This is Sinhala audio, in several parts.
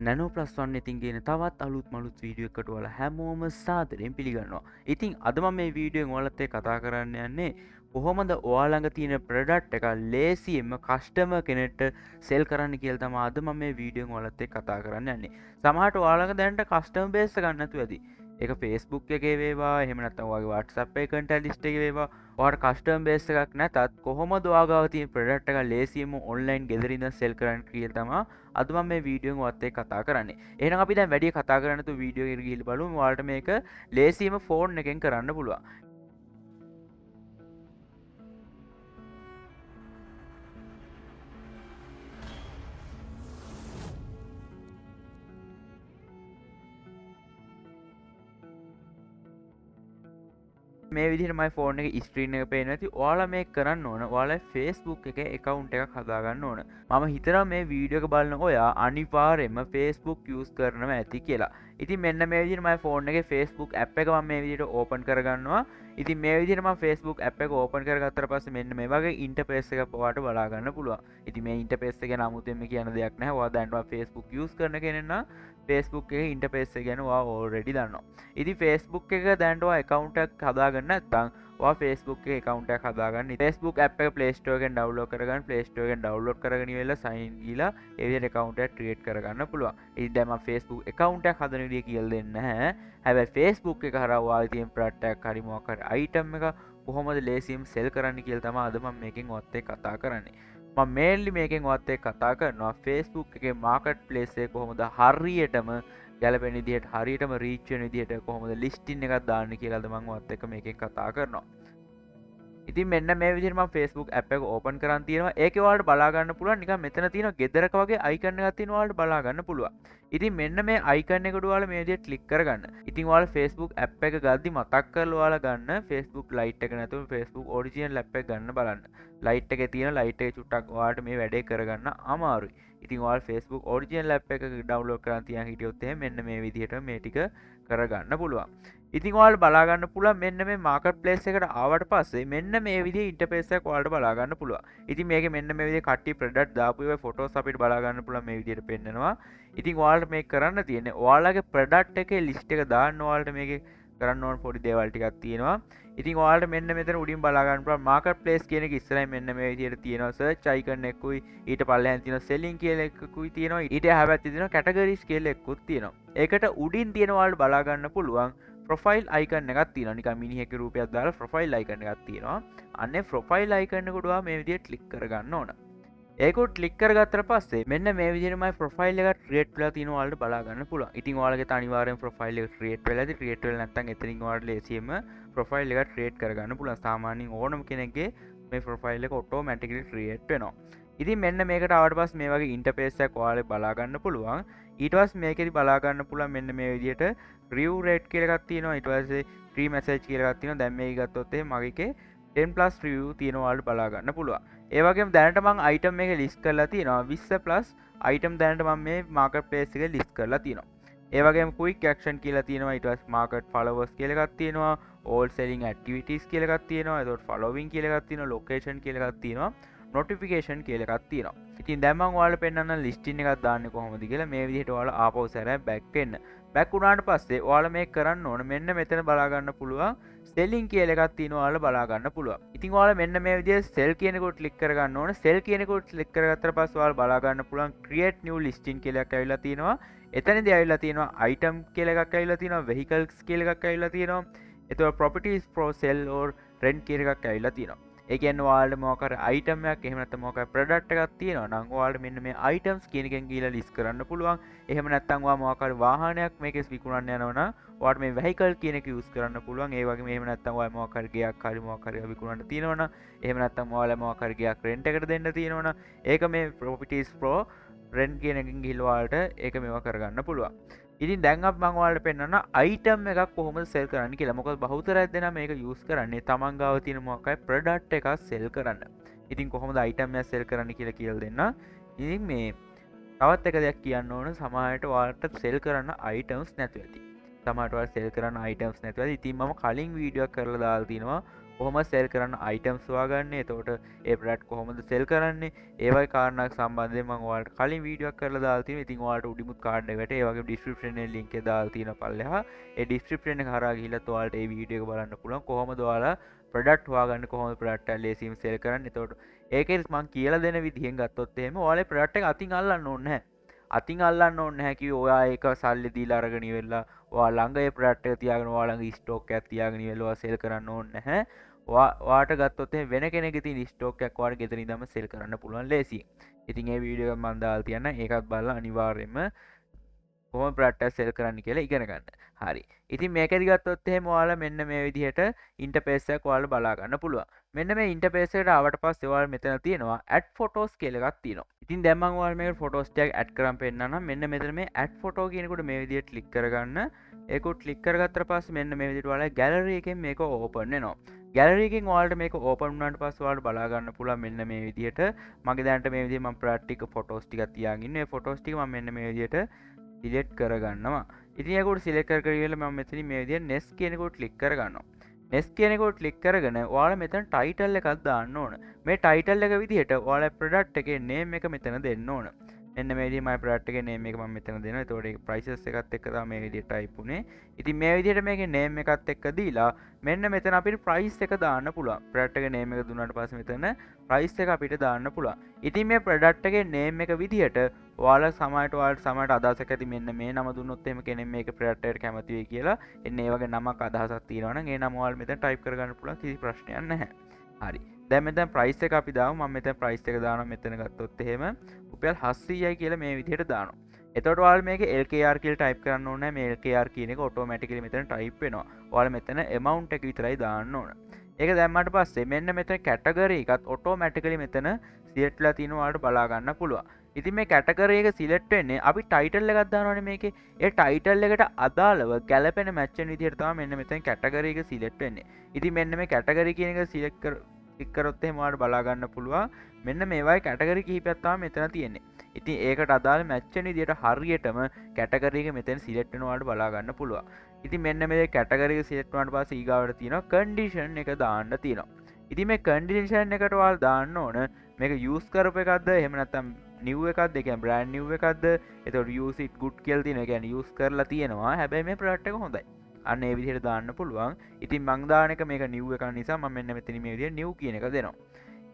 නැනෝ ප්ලස් වන් ඉතින් ගෙන තවත් අලුත් මලුත් වීඩියෝ එකට ඔයාලා හැමෝම සාදරයෙන් පිළිගන්නවා. ඉතින් අද මම මේ වීඩියෝෙන් ඔයාලත් එක්ක කතා කරන්න යන්නේ කොහොමද ඔයා ළඟ තියෙන ප්‍රොඩක්ට් එක ලේසියෙන්ම කස්ටමර් කෙනෙක්ට සෙල් කරන්න කියලා තමයි අද මම මේ වීඩියෝෙන් ඔයාලත් එක්ක කතා කරන්න යන්නේ. සමහරට ඔයා ළඟ දැනට කස්ටමර් බේස් එක ගන්න නැතුව ඇති. ඒක Facebook එකේ වේවා එහෙම නැත්නම් ඔයාගේ WhatsApp එකේ කන්ටැක්ට් ලිස්ට් එකේ වේවා ඔයාට කස්ටමර් බේස් එකක් නැතත් කොහොමද ඔයා ගාව තියෙන ප්‍රොඩක්ට් එක ලේසියෙන්ම ඔන්ලයින් ගෙදර ඉඳන් සෙල් කරන්න කියලා තමයි අද මම මේ වීඩියෝෙන් ඔයත් එක්ක කතා කරන්නේ. එහෙනම් අපි දැන් වැඩි කතා කරන්නේ නැතුව වීඩියෝ එකට ගිහිල්ලා බලමු. ඔයාලට මේක ලේසියෙන්ම ෆෝන් එකෙන් කරන්න පුළුවන්. මේ විදිහට මයි ෆෝන් එක ස්ක්‍රීන් එක පේනවා. ඇති ඔයාලා මේක කරන්න ඕන ඔයාලා Facebook එකේ account එකක් හදාගන්න ඕන. මම හිතනවා මේ වීඩියෝ එක බලන ඔයා අනිවාර්යයෙන්ම Facebook use කරනවා ඇති කියලා. ඉතින් මෙන්න මේ විදිහට මයි ෆෝන් එකේ Facebook app එක මම මේ විදිහට open කරගන්නවා. ඉතින් මේ විදිහට මම Facebook app එක open කරගත්තට පස්සේ මෙන්න මේ වගේ interface එකක් ඔයාලට බලා ගන්න පුළුවන්. ඉතින් මේ interface එක ගැන අමුතුවෙන් කියන දෙයක් නැහැ. ඔයා දැනට Facebook use කරන කෙනෙක් නම් Facebook එකේ interface එක ගැන ඔයා already දන්නවා. ඉතින් Facebook එක දැනට ඔයා account එකක් හදාගන්න නැත්නම් ඔයා Facebook එකේ account එකක් හදාගන්න. Facebook app එක Play Store එකෙන් download කරගන්න. Play Store එකෙන් download කරගෙන ඉවරලා sign in ගිහලා ඒ විදිහට account එකක් create කරගන්න පුළුවන්. ඉතින් දැන් මම Facebook account එකක් හදන විදිය කියලා දෙන්නේ නැහැ. හැබැයි Facebook එක හරහා ඔයාලා තියෙන product එකක් හරි මොකක් හරි item එක කොහොමද ලේසියෙන් sell කරන්න කියලා තමයි අද මම මේකෙන් ඔයත් එක්ක කතා කරන්නේ. මම mainly මේකෙන් ඔයත් එක්ක කතා කරනවා Facebook එකේ marketplace එක කොහොමද හරියටම ගැලපෙන විදිහට හරියටම රීච් වෙන විදිහට කොහොමද ලිස්ටින් එකක් දාන්න කියලාද මම ඔයත් එක්ක මේකෙන් කතා කරනවා. ඉතින් මෙන්න මේ විදිහට මම Facebook app එක open කරන් තියෙනවා. ඒකේ ඔයාලට බලා ගන්න පුළුවන් නිකන් මෙතන තියෙන ගෙදරක වගේ icon එකක් තියෙනවා ඔයාලට බලා ගන්න පුළුවන්. ඉතින් මෙන්න මේ icon එකට ඔයාලා මේ විදිහට click කරගන්න. ඉතින් ඔයාලා Facebook app එක ගද්දි මතක් කරලා ඔයාලා ගන්න Facebook lite එක නැතුව Facebook original app එක ගන්න බලන්න. lite එකේ තියෙන lite එක චුට්ටක් ඔයාලට මේ වැඩේ කරගන්න අමාරුයි. ඉතින් ඔයාලා Facebook original app එක download කරන් තියන් හිටියොත් එහෙනම් මෙන්න මේ විදිහට මේ ටික කරගන්න පුළුවන්. ඉතින් ඔයාලට බලා ගන්න පුළුවන් මෙන්න මේ මාකට් ප්ලේස් එකට ආවට පස්සේ මෙන්න මේ විදිහේ ඉන්ටර්ෆේස් එකක් ඔයාලට බලා ගන්න පුළුවන්. ඉතින් මේකේ මෙන්න මේ විදිහේ කට්ටිය ප්‍රොඩක්ට් දාපු ඒවා ෆොටෝස් අපිට බලා ගන්න පුළුවන් මේ විදිහට පෙන්නනවා. ඉතින් ඔයාලට මේක කරන්න තියෙන්නේ ඔයාලගේ ප්‍රොඩක්ට් එකේ ලිස්ට් එක දාන්න ඔයාලට මේකේ කරන්න ඕන පොඩි දේවල් ටිකක් තියෙනවා. ඉතින් ඔයාලට මෙන්න මෙතන උඩින් බලා ගන්න පුළුවන් මාකට් ප්ලේස් කියන එක ඉස්සරහින් මෙන්න මේ විදිහට තියෙනවා සර්ච් අයිකන් එකකුයි ඊට පල්ලෙහාන් තියෙනවා සෙලින් කියලා එකකුයි තියෙනවා ඊට එහා පැත්තේ තියෙනවා කැටගරිස් කියලා එකකුත් තියෙනවා. ඒකට උඩින් තියෙන ඔයාලට බලා ගන්න පුළුවන් ප්‍රොෆයිල් අයිකන් එකක් තියෙනවා. නිකන් මිනිහෙක්ගේ රූපයක් දාලා ප්‍රොෆයිල් අයිකන් එකක් තියෙනවා. අන්නේ ප්‍රොෆයිල් අයිකන් එකට ඔයා මේ විදිහට ක්ලික් කරගන්න ඕන. ඒක ක්ලික් කරගත්තට පස්සේ මෙන්න මේ විදිහටමයි ප්‍රොෆයිල් එක ක්‍රියේට් වෙලා තියෙනවා ඔයාලට බලා ගන්න පුළුවන්. ඉතින් ඔයාලගේ අනිවාර්යෙන් ප්‍රොෆයිල් එක ක්‍රියේට් වෙලා ඇති. ක්‍රියේට් වෙලා නැත්නම් එතනින් ඔයාලට ලේසියෙන්ම ප්‍රොෆයිල් එක ක්‍රියේට් කරගන්න පුළුවන්. සාමාන්‍යයෙන් ඕනම කෙනෙක්ගේ මේ ප්‍රොෆයිල් එක ඔටෝමැටිකලි ක්‍රියේට් වෙනවා. ඉතින් මෙන්න මේකට ආවට පස්සේ මේ වගේ ඉන්ටර්ෆේස් එකක් ඔයාලට බලා ගන්න පුළුවන්. ඊට පස්සේ මේකෙදි බලා ගන්න පුළුවන් මෙන්න මේ විදිහට review rate කියලා එකක් තියෙනවා. ඊට පස්සේ free message කියලා එකක් තියෙනවා. දැන් මේක ගත්තොත් එහෙනම් මගේකේ 10+ review තියෙනවා ඔයාලට බලා ගන්න පුළුවන්. ඒ වගේම දැනට මම item එක list කරලා තියෙනවා 20+ item දැනට මම මේ marketplace එකේ list කරලා තියෙනවා. ඒ වගේම quick action කියලා තියෙනවා. ඊට පස්සේ market followers කියලා එකක් තියෙනවා. all selling activities කියලා එකක් තියෙනවා. එතකොට following කියලා එකක් තියෙනවා. location කියලා එකක් තියෙනවා. notification කියලා එකක් තියෙනවා. ඉතින් දැන් මම ඔයාලට පෙන්නන්න ලිස්ටින් එකක් දාන්නේ කොහොමද කියලා මේ විදිහට ඔයාලා ආපහු සැරයක් බැක් වෙන්න. බැක් වුණාට පස්සේ ඔයාලා මේක කරන්න ඕන මෙන්න මෙතන බලා ගන්න පුළුවන් selling කියලා එකක් තියෙනවා ඔයාලා බලා ගන්න පුළුවන්. ඉතින් ඔයාලා මෙන්න මේ විදිහට sell කියන එකට ක්ලික් කරගන්න ඕන. sell කියන එකට ක්ලික් කරගත්තට පස්සේ ඔයාලා බලා ගන්න පුළුවන් create new listing කියලා එකක් ඇවිල්ලා තියෙනවා. එතනදී ඇවිල්ලා තියෙනවා item කියලා එකක් ඇවිල්ලා තියෙනවා vehicles කියලා එකක් ඇවිල්ලා තියෙනවා. එතකොට properties for sell or rent කියන එකක් ඇවිල්ලා තියෙනවා. ඒ කියන්නේ ඔයාලට මොකක් හරි item එකක් එහෙම නැත්නම් මොකක් හරි product එකක් තියෙනවා නම් ඔයාලට මෙන්න මේ items කියන එකෙන් ගිහලා list කරන්න පුළුවන්. එහෙම නැත්නම් ඔයා මොකක් හරි වාහනයක් මේකේ විකුණන්න යනවා නම් ඔයාලට මේ vehicle කියන එක use කරන්න පුළුවන්. ඒ වගේම එහෙම නැත්නම් ඔයා මොකක් හරි ගෙයක් හරි මොකක් හරි විකුණන්න තියෙනවා නම් එහෙම නැත්නම් ඔයාලා මොකක් හරි ගෙයක් rent එකට දෙන්න තියෙනවා නම් ඒක මේ properties pro rent කියන එකෙන් ගිහලා ඔයාලට ඒක මේවා කරගන්න පුළුවන්. ඉතින් දැන් අප මම ඔයාලට පෙන්නන්න අයිටම් එකක් කොහොමද සෙල් කරන්න කියලා. මොකද බහුතරයක් දෙනා මේක යූස් කරන්නේ තමන් ගාව තියෙන මොකක් හරි ප්‍රොඩක්ට් එකක් සෙල් කරන්න. ඉතින් කොහොමද අයිටම් එකක් සෙල් කරන්න කියලා දෙන්න. ඉතින් මේ තවත් එක දෙයක් කියන්න ඕන සමහරට ඔයාලට සෙල් කරන්න අයිටම්ස් නැතුව ඇති. සමහරට ඔයාලට සෙල් කරන්න අයිටම්ස් නැතුව ඇති. ඉතින් මම කලින් වීඩියෝ එකක් කරලා දාලා තිනවා කොහොම සෙල් කරන්න අයිටම් ස්වාගන්නේ තෝට ඒ ප්‍රට් කොහොමද සෙල් කරන්නේ ඒවයි කාරණක් සම්බන්ධය මංවාට කලින් වීඩියක් කර දාතින ඉතින් වාට උඩිමුත් කාඩ්ඩකට ඒවගේ ඩිස්ක්‍රපෂන ලින්ක දාතින පල්ලහ ඩිස්ක්‍රපෂන හර ගිලත් වාට ඒ වීඩියක බලන්න පුළන් කොහොම දවාලා ප්‍රඩක්් වාගන්න කොහොම ප්‍රට් ලේසිම් සෙල් කරන්න තොට ඒකෙත් මං කියල දෙන විදිහෙන් ගත්තොත්තේම වාල ප්‍රට් අතින් අල්ලන්න ඕන්න අතින් අල්ලන්න ඕන්න හැකි ඔයා ඒක සල්ලි දී අරගනි වෙල්ලා වා ළඟ ප්‍රට් තියාගෙන වාළඟ ස්ටෝක් ඇතියාගෙන වෙල්වා සෙල් කරන්න ඕන්න හැ වාට ගත්තොත්තේ වෙන කෙනෙ ති ස්ටෝකයක් වාට ගෙතන දම සෙල් කරන්න පුළුවන් ලේසි ඉතින් ඒ වීඩියෝ මන්දාල් තියන්න ඒකත් බල්ල අනිවාර්යම කොම ප්‍රට්ට සෙල් කරන්න කියලා ඉගෙනගන්න හරි ඉතින් මේකැදි ගත්තොත්තේ වාල මෙන්න මේ විදිහට ඉන්ටපේසක් වාල බලාගන්න පුළුව මෙන්න මේ ඉන්ටපේසට අවට පස් සෙවල් මෙතන තියෙනවා ඇඩ් ෆොටෝස් කියලගත් තින ඉතින් දැමන්වල් මේ ෆොටෝස්ටක් ඇඩ් කරම් පෙන්න්න මෙන්න මෙතන මේ ඇඩ් ෆොටෝ කියනකට මේ විදිට ලික් කරගන්න ඒකුට ලික්කරගත්තර පස් මෙන්න මේ විදිට වල ගැලරිය එකෙන් මේක ඕපන්න නවා ගැලරිකින් වාල්ට මේක ඕපන්ට පස්වාට බලාගන්න පුලා මෙන්න මේ විදිහට මගේ දැන්ට මේ විදි ම ප්‍රට්ටික ෆොටෝස්ටික තියාගන්න ෆොටෝස්ටික මෙන්න මේ විදියට සිලෙට් කරගන්නවා ඉතියකුට සිලෙකර කියල ම මෙතන මේ විදිය නෙස් කියනකුට ලික් කරගන්න නෙස් කියනකුට ලික් කරගෙන වාල මෙතන ටයිටල් එකක් දාන්න ඕන මේ ටයිටල් එක විදිහට වාල ප්‍රඩක්් එක නේම් එක මෙතන දෙන්න ඕන එන්න මේ මයි ප්‍රට්ක නේම එක ම මෙතන දෙන තොට ප්‍රයිසස් එකත් එක්කද මේ විදි ටයිපුනේ ඉති මේ විදියට මේක නේම් එකත් එක්ක දීලා මෙන්න මෙතන අපිට ප්‍රයිස් එක දාන්න පුළා ප්‍රට්ක නේම එක දුන්නට පස මෙතන ප්‍රයිස් එක අපිට දාන්න පුළා ඉතින් මේ ප්‍රඩක්්ගේ නේම් එක විදිහට වාල සමයිටවාල් සමට අදසක ඇති මෙන්න මේ නම දුන්නොත්තෙම කෙනෙ මේ ප්‍රට්ට කැමතිවේ කියලා එන්න ඒවගේ නමක් අදහසක් තිීරන ඒ නමවල් මෙත ටයිප් කරගන්න පුළ කිසි ප්‍රශ්නයන්න හැ හරි දැමත ප්‍රයිස් එක අපි දාව ම මෙත ප්‍රයිස් එක දාන මෙතන ගත්තොත් එහෙම උපියල් 700යි කියලා මේ විදිහට දානවා එතොට වාල් මේක LKR කියල ටයිප් කරන්න ඕන මේ LKR කියන එක ඔටෝමටිකල මෙතන ටයිප් වෙනවා වාල මෙතන එමවුන්් එක විතරයි දාන්න ඕන ඒක දැම්මට පස්සේ මෙන්න මෙතන කැටගර එකත් ඔටෝමැටිකලි මෙතන සියට්ලා තිනවාට බලාගන්න පුළුව ඉති මේ කැටකරේක සිලෙට්වෙන්නේ අපි ටයිටල් එකත්දානවන මේක ඒ ටයිටල් එකට අදාළව ගැලපෙන මච්ච විදිරතාව මෙන්න මෙතැන් කැටගරේක සිලෙට්වෙන්නේ ඉති මෙන්න මේ කැටගරි කියන එක සිලෙක්කර ඉක්කරොත්තේ මට බලාගන්න පුළුවන් මෙන්න මේවයි කැටගරි කිහිපත්තාව මෙතන තියෙන්නේ ඉතින් ඒකට අදාළ මැච්චනි දිට හරියටම කැටගරක මෙතැන් සිලෙට්නවාට බලාගන්න පුළුව ඉති මෙන්න මේ කැටගරක සිලෙට්වාට පස ඒගවට තියෙන කන්ඩිෂන් එක දාන්න තියෙනවා ඉති මේ කන්ඩිෂන් එකට වාල් දාන්න ඕන මේක යස් කරප එකක්ද හෙමනත්තම් නිව් එකක් දෙක බ්‍රන්් නිව් එකක්ද එතට යසිට ගුඩ් කෙල් තින ගැන යස් කරලා තියෙනවා හැබැයි මේ ප්‍රට්ක හොඳයි අන්න ඒ විදිහට දාන්න පුළුවන් ඉතින් මංදානක මේක නිව් එක නිසා ම මෙන්න මෙතන මේ විදිහ නිව් කියන එක දෙනවා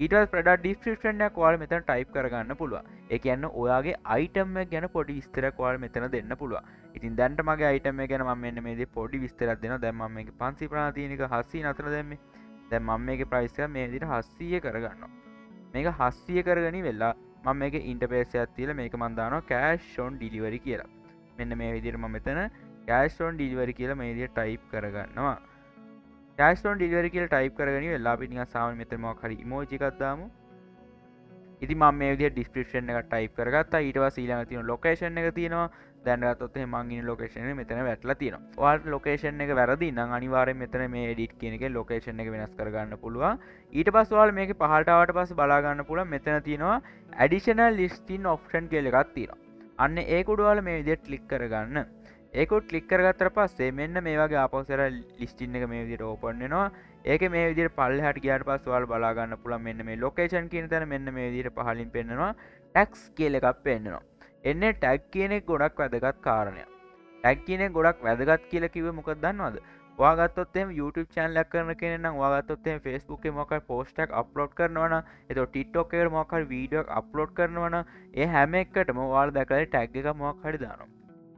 ඊට ප්‍රඩ ඩිස්ක්‍රපෂන්යක් වාල් මෙතන ටයිප් කරගන්න පුළුව එක යන්න ඔයාගේ අයිටම ගැන පොඩි විස්තරක් වාල් මෙතන දෙන්න පුළුව ඉතින් දැන්ට මගේ අයිටම ගැන ම මෙන්න මේ පොඩි විස්තරක් දෙන දැම මේ පන්සි ප්‍රාතියනික හස්සී නතර දැම්ම දැ මම මේක ප්‍රයිස්ක මේ දිට හස්සය කරගන්න මේක හස්සිය කරගනි වෙල්ලා මම මේක ඉන්ටපේසයක් තියල මේක මන්දාන කෑෂ්ෂෝන් ඩිලිවරි කියලා මෙන්න මේ විදිරම මෙතන කෑස්ටෝන් ඩිලිවරි කියලා මේ දිට ටයිප් කරගන්නවා කෑස්ටෝන් ඩිලිවරි කියල ටයිප් කරගනි වෙල්ලා පිටි සාම මෙතම හරි මෝජිකක්දාම ඉති ම මේ ඩිස්ක්‍රපෂන් එක ටයිප් කරගත් ඊටවා සීලන තින ලොකේෂන් එක තියෙනවා දැන්ගතොත් මංගින ලොකේෂන මෙතන වැටලා තියෙන වාට ලොකේෂන් එක වැරදි නම් අනිවාරය මෙතන මේ ඩිට් කියනක ලොකේෂන් එක වෙනස් කරගන්න පුළුව ඊට පස්වාල් මේක පහටාවට පස් බලාගන්න පුළ මෙතන තියෙනවා ඇඩිෂනල් ලිස්ටින් ඔප්ෂන් කියල එකත් තියෙන අන්න ඒකුඩුවල මේ විදිට ලික් කරගන්න ඒකුත් ලික් කරගත්තර පස්සේ මෙන්න මේ වගේ අපසර ලිස්ටින් එක මේ විදිට ඕපන්නවා ඒක මේ විදිර පල්ලහට ගියට පස් වල් බලාගන්න පුළ මෙන්න මේ ලොකේෂන් කියන තැන මෙන්න මේ විදිර පහලින් පෙන්න්නවා ටැක්ස් කියල එකක් පෙන්න්නවා එන්න ටැක් කියනෙක් ගොඩක් වැදගත් කාරණය ටැක් කියන ගොඩක් වැදගත් කියල කිව මොකක් දන්නවද වාගත්තොත්තේ YouTube චැනලක් කරන කෙනෙනම් වාගත්තොත්තේ ෆස්බුක් මොක පෝස්ටක් අප්ලෝඩ් කරනවන එත ටිට්ටොක් එකට මොකල් වීඩියක් අප්ලෝඩ් කරනවන ඒ හැම එකටම වාල් දැකල ටැග් එක මොක් හරි දානවා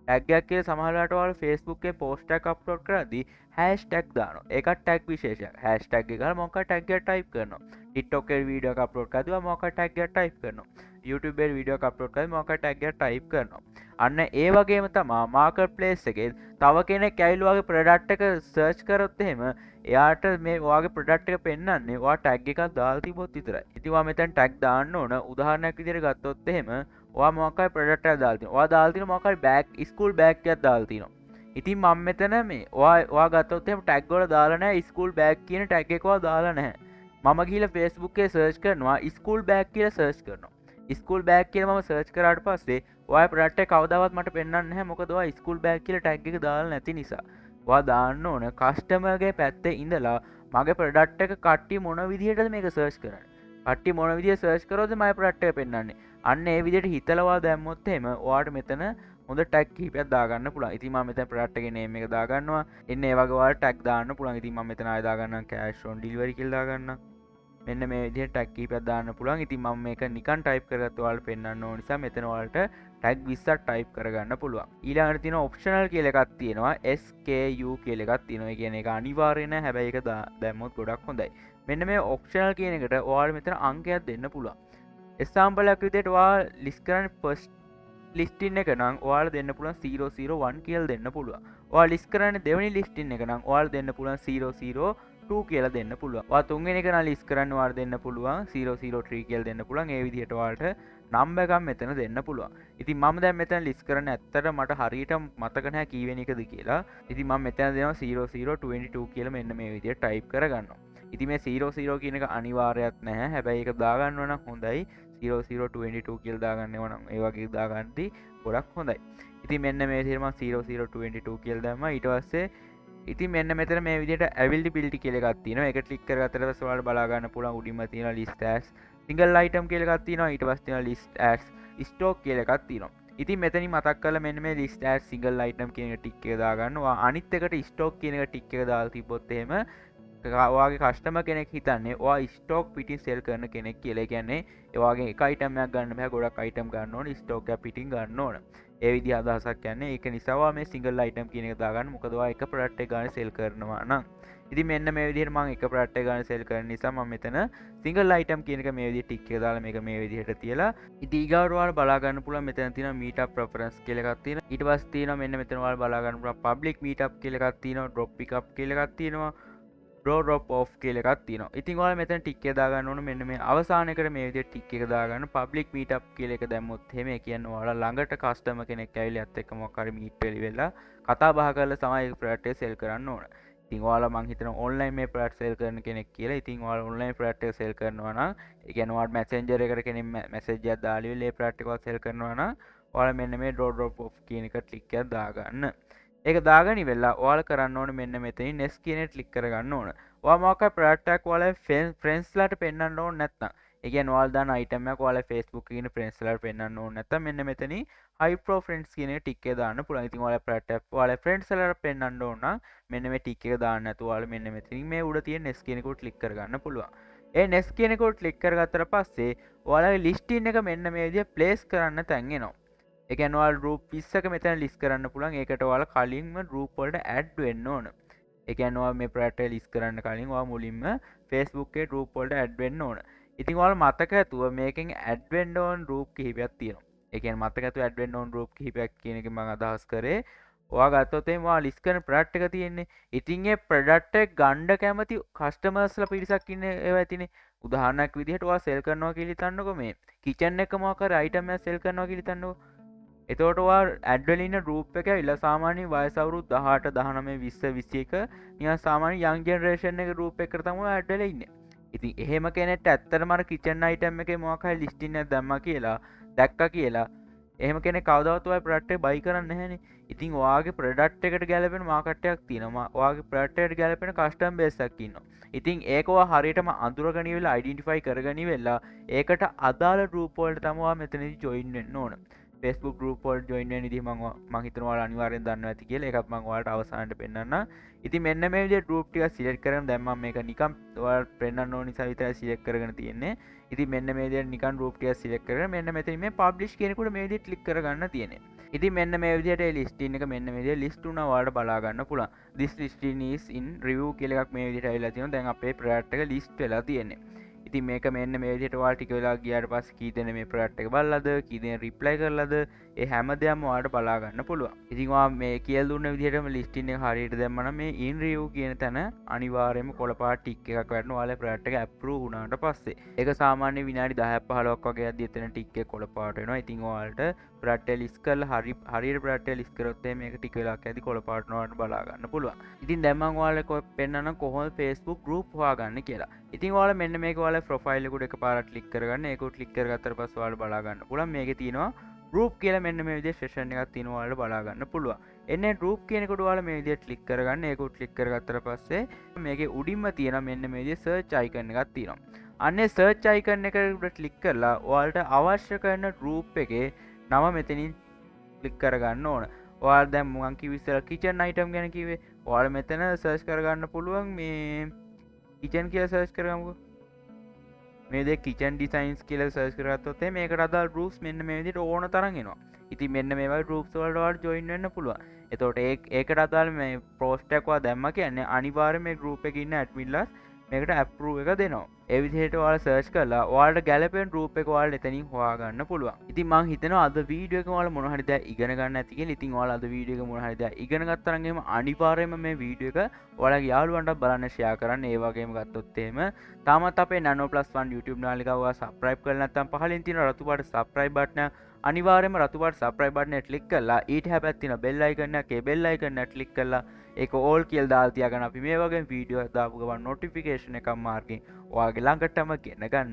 ටැක්ගයක් කිය සමහලටවල් ෆස්බුක්ේ පෝස්ටක් අප්ලෝඩ් කරදී හැස්ටක් දාන එක ටැක් විශේෂ හැස්ටක් එක මොක ටැක්ග ටයිප් කරන ටිටොක් වීඩිය අප්ලෝඩ් කදව මොක ටැක්ග ටයිප් කරන YouTube වීඩිය අප්ලෝඩ් කර මොක ටැක්ග ටයිප් කරනවා අන්න ඒ වගේම තමා මාකර් ප්ලේස් එකෙ තව කෙනෙ කැයිල්වාගේ ප්‍රඩක්්ක සර්ච් කරොත් එහෙම එයාට මේ වගේ ප්‍රඩක්්ක පෙන්න්නේ වා ටැක් එකක් දාල්ති බොත් විතර ඉතිවා මෙතැන් ටැක් දාන්න ඕන උදාහරණයක් විදිර ගත්තොත් එහෙම මොකයි ප්‍රඩක්ට දාල්ති වා දාල්තින මොකයි බැක් ස්කූල් බැක්යක් දාල්තිනවා ඉතින් මං මෙතන මේ වා ගත්තොත්තම ටැක්ගොල දාලනෑ ස්කූල් බැක් කියන ටැක් එකවා දාලා නැහැ මම කියල ෆෙස්බුක්ේ සර්ච් කරනවා ස්කූල් බැක් කියල සර්ච් කරනවා ස්කූල් බැක් කියල ම සර්ච් කරට පස්සේ ඔය ප්‍රට් කවදවත් මට පෙන්න්න හැ මොකදවා ස්කූල් බැක් කියල ටැක් එක දාල නැති නිසා වා දාන්න ඕන කස්ටමගේ පැත්තේ ඉඳලා මගේ ප්‍රඩක්් එක කට්ටි මොන විදිහට මේක සර්ච් කරන්න කට්ටි මොන විදිහ සර්ච් කරෝද මයි ප්‍රඩක්් එක පෙන්න්නන්නේ අන්න ඒ විදියට හිතලවා දැම්මොත් එම වාට මෙතන හොඳ ටැක් හිපත් දාගන්න පුළ ඉතිම මෙත ප්‍රට්ක නේම එක දාගන්නවා එන්න ඒවගවා ටැක් දාන්න පුළන් ඉතිම මෙතන අයදාගන්න කෑෂෝන් ඩිල්වරි කිල්දාගන්න මෙන්න මේ විදිහට ටැක් කීපයක් දාන්න පුළුවන්. ඉතින් මම මේක නිකන් ටයිප් කරගත්ත ඔයාලට පෙන්වන්න ඕන නිසා මෙතන ඔයාලට ටැග් 20ක් ටයිප් කරගන්න පුළුවන්. ඊළඟට තියෙන ඔප්ෂනල් කියලා එකක් තියෙනවා. SKU කියලා එකක් තියෙනවා. ඒ කියන්නේ ඒක අනිවාර්ය නෑ. හැබැයි ඒක දැම්මොත් ගොඩක් හොඳයි. මෙන්න මේ ඔප්ෂනල් කියන එකට ඔයාලට මෙතන අංකයක් දෙන්න පුළුවන්. එක්සාම්පල් එකක් විදිහට ඔයාලා ලිස්ට් කරන්නේ ෆස්ට් ලිස්ටින් එක නම් ඔයාලා දෙන්න පුළුවන් 001 කියලා දෙන්න පුළුවන්. ඔයාලා ලිස්ට් කරන්නේ දෙවෙනි ලිස්ටින් එක නම් ඔයාලා දෙන්න පුළුවන් 002 කියලා දෙන්න පුළුවන්. ඔයා තුන්වෙනි එක නම් ලිස්ට් කරන්න ඔයාලා දෙන්න පුළුවන් 003 කියලා දෙන්න පුළුවන්. ඒ විදිහට ඔයාලට නම්බර් එකක් මෙතන දෙන්න පුළුවන්. ඉතින් මම දැන් මෙතන ලිස්ට් කරන්න ඇත්තට මට හරියට මතක නැහැ කීවෙනි එකද කියලා. ඉතින් මම මෙතන දෙනවා 0022 කියලා මෙන්න මේ විදිහට ටයිප් කරගන්නවා. ඉතින් මේ 00 කියන එක අනිවාර්යයක් නැහැ. හැබැයි ඒක දාගන්න නම් හොඳයි. 0022 කියලා දාගන්න ඕන නම් ඒ වගේ දාගන්නදී ගොඩක් හොඳයි. ඉතින් මෙන්න මේ විදිහට මම 0022 කියලා දැම්මා. ඊට පස්සේ ඉතින් මෙන්න මෙතන මේ විදිහට availability කියලා එකක් තියෙනවා. ඒක ක්ලික් කරගත්තට පස්සේ ඔයාලට බලා ගන්න පුළුවන් උඩින්ම තියෙන list as single item කියලා එකක් තියෙනවා. ඊට පස්සේ තියෙනවා list as stock කියලා එකක් තියෙනවා. ඉතින් මෙතනින් මතක් කරලා මෙන්න මේ list as single item කියන එක ටික් එක දාගන්න. ඔයා අනිත් එකට stock කියන එක ටික් එක දාලා තිබ්බොත් එහෙම ඔයාගේ කස්ටමර් කෙනෙක් හිතන්නේ ඔයා ස්ටොක් පිටින් සෙල් කරන කෙනෙක් කියලා. ඒ කියන්නේ ඒ වගේ එක අයිටම් එකක් ගන්න බෑ, ගොඩක් අයිටම් ගන්න ඕනේ, ස්ටොක් එක පිටින් ගන්න ඕන. ඒ විදිහ අදහසක් යන්නේ. ඒක නිසා ඔයා මේ සිංගල් අයිටම් කියන එක දාගන්න. මොකද ඔයා එක ප්‍රොඩක්ට් එක ගන්න සෙල් කරනවා නම්. ඉතින් මෙන්න මේ විදිහට මම එක ප්‍රොඩක්ට් එක ගන්න සෙල් කරන නිසා මම මෙතන සිංගල් අයිටම් කියන එක මේ විදිහට ටික් එක දාලා මේක මේ විදිහට තියලා ඉතින් ඊගාවට ඔයාලා බලා ගන්න පුළුවන් මෙතන තියෙනවා meetup preference කියලා එකක් තියෙනවා. ඊට පස්සේ තියෙනවා මෙන්න මෙතන ඔයාලා බලා ගන්න පුළුවන් public meetup කියලා එකක් තියෙනවා, drop pickup කියලා එකක් තියෙනවා. drop off කියලා එකක් තියෙනවා. ඉතින් ඔයාලා මෙතන ටික් එක දාගන්න ඕන. මෙන්න මේ අවසානයේකට මේ විදිහට ටික් එක දාගන්න public meetup කියලා එක දැම්මොත් එහෙම ඒ කියන්නේ ඔයාලා ළඟට කස්ටමර් කෙනෙක් ඇවිල්ලා එත් එක්ක මොකක් හරි මීට් වෙලා කතා බහ කරලා තමයි ඒ ප්‍රොඩක්ට් එක සෙල් කරන්න ඕන. ඉතින් ඔයාලා මං හිතනවා online මේ ප්‍රොඩක්ට් සෙල් කරන කෙනෙක් කියලා. ඉතින් ඔයාලා online ප්‍රොඩක්ට් එක සෙල් කරනවා නම් ඒ කියන්නේ ඔයාලා messenger එකකට කෙනෙක් message එකක් දාලා ඉවල ඒ ප්‍රොඩක්ට් එක සෙල් කරනවා නම් ඔයාලා මෙන්න මේ drop off කියන එක ක්ලික් එකක් දාගන්න. ඒක දාගෙන ඉවරලා ඔයාලා කරන්න ඕනේ මෙන්න මෙතනින් next කියන එක ක්ලික් කරගන්න ඕන. ඔයා මොකක් ප්‍රොඩක්ට් එකක් ඔයාලා ෆ්‍රෙන්ඩ්ස්ලාට පෙන්වන්න ඕනේ නැත්නම් ඒ කියන්නේ ඔයාලා දාන අයිටම් එකක් ඔයාලා Facebook එකේ ඉන්න ෆ්‍රෙන්ඩ්ස්ලාට පෙන්වන්න ඕනේ නැත්නම් මෙන්න මෙතනින් high pro friends කියන එක ටික් එක දාන්න පුළුවන්. ඉතින් ඔයාලා ප්‍රොඩක්ට් එක ඔයාලා ෆ්‍රෙන්ඩ්ස්ලාට පෙන්වන්න ඕන නම් මෙන්න මේ ටික් එක දාන්න නැතුව ඔයාලා මෙන්න මෙතනින් මේ උඩ තියෙන next කියන එක ක්ලික් කරගන්න පුළුවන්. ඒ next කියන එක ක්ලික් කරගත්තට පස්සේ ඔයාලගේ listing එක මෙන්න මේ විදිහට place කරන්න තැන් එනවා. ඒ කියන්නේ ඔයාලා group 20ක මෙතන list කරන්න පුළුවන්. ඒකට ඔයාලා කලින්ම group වලට add වෙන්න ඕන. ඒ කියන්නේ ඔයාලා මේ ප්‍රොඩක්ට් එක list කරන්න කලින් ඔයා මුලින්ම Facebook එකේ group වලට add වෙන්න ඕන. ඉතින් ඔයාලා මතක ඇතුව මේකෙන් add වෙන්න ඕන group කිහිපයක් තියෙනවා. ඒ කියන්නේ මතක ඇතුව add වෙන්න ඕන group කිහිපයක් කියන එක මම අදහස් කරේ. ඔයා ගත්තොත් එහෙනම් ඔයා list කරන product එක තියෙන්නේ. ඉතින් ඒ product එක ගන්න කැමති customers ලා පිරිසක් ඉන්නේ ඒවා ඇතිනේ. උදාහරණයක් විදිහට ඔයා sell කරනවා කියලා හිතන්නකෝ මේ kitchen එක මොකක් හරි item එකක් sell කරනවා කියලා හිතන්නකෝ. එතකොට ඔයා ඇඩ් වල ඉන්න group එක ඇවිල්ලා සාමාන්‍යයෙන් වයස අවුරුදු 18 19 20 21 නිකන් සාමාන්‍ය young generation එක group එකකට තමයි ඇඩ් වෙලා ඉන්නේ. ඉතින් එහෙම කෙනෙක්ට ඇත්තටම අර kitchen item එකේ මොකක් හරි listing එකක් දැම්මා කියලා දැක්කා කියලා එහෙම කෙනෙක් කවදාවත් ඔය product එක buy කරන්නේ නැහැනේ. ඉතින් ඔයාගේ product එකට ගැලපෙන market එකක් තියෙනවා. ඔයාගේ product එකට ගැලපෙන customer base එකක් ඉන්නවා. ඉතින් ඒක ඔයා හරියටම අඳුරගෙන ඉවිලා identify කරගෙන ඉවිලා ඒකට අදාළ group වලට තමයි ඔයා මෙතනදී join වෙන්න ඕන. Facebook group වලට join වෙන විදිහ මම හිතනවා ඔයාලා අනිවාර්යෙන් දන්නවා ඇති කියලා. ඒකත් මම ඔයාලට අවසානයේ පෙන්නන්නම්. ඉතින් මෙන්න මේ විදිහට group ටික select කරගෙන දැන් මම මේක නිකන් ඔයාලට පෙන්නන්න ඕන නිසා විතරයි select කරගෙන තියෙන්නේ. ඉතින් මෙන්න මේ විදිහට නිකන් group ටික select කරගෙන මෙන්න මෙතන මේ publish කියනකොට මේ විදිහට click කරගන්න තියෙන්නේ. ඉතින් මෙන්න මේ විදිහට ඒ listing එක මෙන්න මේ විදිහට list වුණා ඔයාලට බලා ගන්න පුළුවන්. This listing is in review කියලා එකක් මේ විදිහට ඇවිල්ලා තියෙනවා. දැන් අපේ product එක list වෙලා තියෙන්නේ. ඉතින් මේක මෙන්න මේ විදිහට ඔයාලා ටික වෙලා ගියාට පස්සේ කී දෙනෙක් මේ ප්‍රොඩක්ට් එක බලලාද කී දෙනෙක් රිප්ලයි කරලාද ඒ හැමදේම ඔයාලට බලා ගන්න පුළුවන්. ඉතින් ඔයා මේ කියලා දුන්න විදිහටම ලිස්ටින් එක හරියට දැම්මම මේ in review කියන තැන අනිවාර්යයෙන්ම කොළපාට ටික් එකක් වැටෙනවා ඔයාලා ප්‍රොඩක්ට් එක approve වුණාට පස්සේ. ඒක සාමාන්‍ය විනාඩි 10ක් 15ක් වගේ යද්දි එතන ටික් එක කොළපාට වෙනවා. ඉතින් ඔයාලට ප්‍රොඩක්ට් එක ලිස්ට් කරලා හරියට ප්‍රොඩක්ට් එක ලිස්ට් කරොත් මේක ටික වෙලාවක් යද්දි කොළපාට වෙනවට බලා ගන්න පුළුවන්. ඉතින් දැන් මම ඔයාලට පෙන්නන්න කොහොමද Facebook group හොයාගන්නේ කියලා. ඉතින් ඔයාලා මෙන්න මේක ඔයාලා ප්‍රොෆයිල් එකට එකපාරට ක්ලික් කරගන්න. ඒක ක්ලික් කරගත්තට පස්සේ ඔයාලා බලා ගන්න පුළුවන් මේකේ තියෙනවා රූප් කියල මෙන්න මේ විදිහට සෙෂන් එකක් තියෙනවා ඔයාලට බලා ගන්න පුළුවන්. එන්නේ රූප් කියනකොට ඔයාලා මේ විදිහට ක්ලික් කරගන්න. ඒක ක්ලික් කරගත්තට පස්සේ මේකේ උඩින්ම තියෙන මෙන්න මේ විදිහේ සර්ච් අයිකන් එකක් තියෙනවා. අන්නේ සර්ච් අයිකන් එකට ක්ලික් කරලා ඔයාලට අවශ්‍ය කරන රූප් එකේ නම මෙතනින් ක්ලික් කරගන්න ඕන. ඔයාලා දැන් මම කිව්ව ඉස්සර කිචන් අයිටම් ගැන කිව්වේ. ඔයාලා මෙතන සර්ච් කරගන්න පුළුවන් මේ කිචන් කියලා සර්ච් කරගමුකෝ. මේ කිචන් ඩිසයින්ස් කියලා සර්ච් කරගත්තොත් මේකට අදාළ රූප්ස් මෙන්න මේ විදිහට ඕන තරම් එනවා. ඉතින් මෙන්න මේ වගේ රූප්ස් වලට ඔයාලට ජොයින් වෙන්න පුළුවන්. එතකොට ඒකට අදාළ මේ පෝස්ට් එකක් ඔයා දැම්ම කියන්නේ අනිවාර්යයෙන් මේ ගෲප් එකේ ඉන්න ඇඩ්මින්ලා මේකට ඇප්රූව් එක දෙනවා. ඒ විදිහට ඔයාලා සර්ච් කරලා ඔයාලට ගැලපෙන රූප් එක ඔයාලට එතනින් හොයාගන්න පුළුවන්. ඉතින් මම හිතනවා අද වීඩියෝ එක ඔයාලා මොන හරි දෙයක් ඉගෙන ගන්න ඇති කියලා. ඉතින් ඔයාලා අද වීඩියෝ එක මොන හරි දෙයක් ඉගෙන ගත්තා නම් එහෙම අනිවාර්යයෙන්ම මේ වීඩියෝ එක ඔයාලගේ යාළුවන්ට බලන්න ෂෙයා කරන්න. ඒ වගේම ගත්තොත් එහෙම තාමත් අපේ Nano+1 YouTube නාලිකාව ඔයා subscribe කරලා නැත්නම් පහලින් තියෙන රතු පාට subscribe button අනිවාර්යයෙන්ම රතු පාට subscribe button එක click කරලා ඊට හැපැත්තේ තියෙන bell icon එක ඒ bell icon එක click කරලා ඒක all කියලා දාලා තියාගන්න. අපි මේ වගේ වීඩියෝ දාපු ගමන් notification එකක් මාර්ගයෙන් ඔයාගේ ළඟටම ගෙන ගන්න.